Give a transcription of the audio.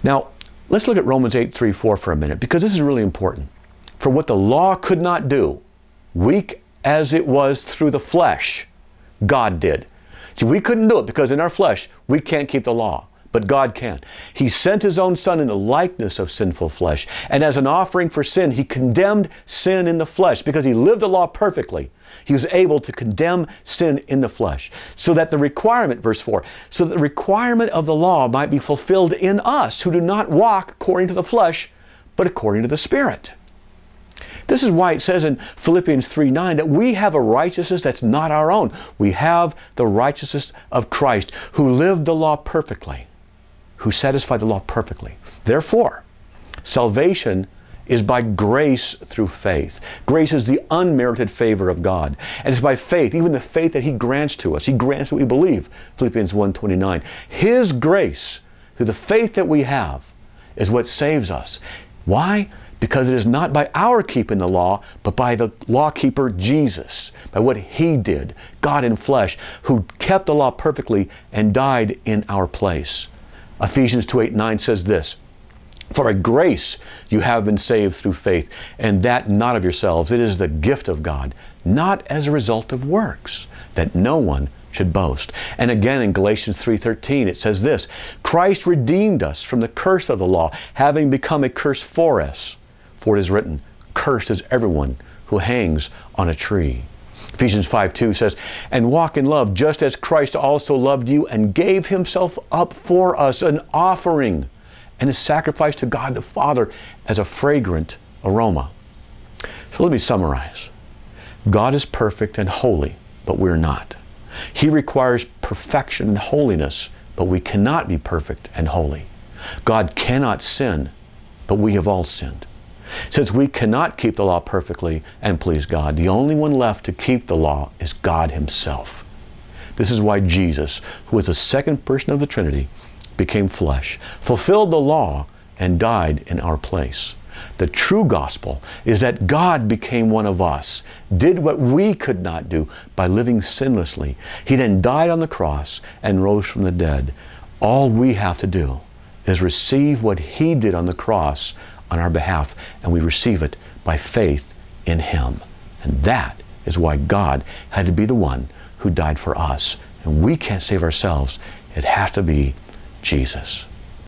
Now, let's look at Romans 8:3-4 for a minute, because this is really important. For what the law could not do, weak as it was through the flesh, God did. See, we couldn't do it because in our flesh, we can't keep the law, but God can. He sent His own Son in the likeness of sinful flesh, and as an offering for sin, He condemned sin in the flesh because He lived the law perfectly. He was able to condemn sin in the flesh, so that the requirement, verse 4, so that the requirement of the law might be fulfilled in us who do not walk according to the flesh, but according to the Spirit. This is why it says in Philippians 3:9 that we have a righteousness that's not our own. We have the righteousness of Christ, who lived the law perfectly, who satisfied the law perfectly. Therefore, salvation is by grace through faith. Grace is the unmerited favor of God. And it's by faith, even the faith that He grants to us. He grants what we believe, Philippians 1:29. His grace, through the faith that we have, is what saves us. Why? Because it is not by our keeping the law, but by the lawkeeper Jesus, by what He did, God in flesh, who kept the law perfectly and died in our place. Ephesians 2:8-9 says this, for by grace you have been saved through faith, and that not of yourselves. It is the gift of God, not as a result of works, that no one should boast. And again in Galatians 3:13 it says this, Christ redeemed us from the curse of the law, having become a curse for us. For it is written, cursed is everyone who hangs on a tree. Ephesians 5:2 says, and walk in love, just as Christ also loved you and gave Himself up for us, an offering and a sacrifice to God the Father as a fragrant aroma. So let me summarize. God is perfect and holy, but we're not. He requires perfection and holiness, but we cannot be perfect and holy. God cannot sin, but we have all sinned. Since we cannot keep the law perfectly and please God, the only one left to keep the law is God Himself. This is why Jesus, who is the second person of the Trinity, became flesh, fulfilled the law, and died in our place. The true gospel is that God became one of us, did what we could not do by living sinlessly. He then died on the cross and rose from the dead. All we have to do is receive what He did on the cross on our behalf, and we receive it by faith in Him. And that is why God had to be the one who died for us. And we can't save ourselves. It has to be Jesus.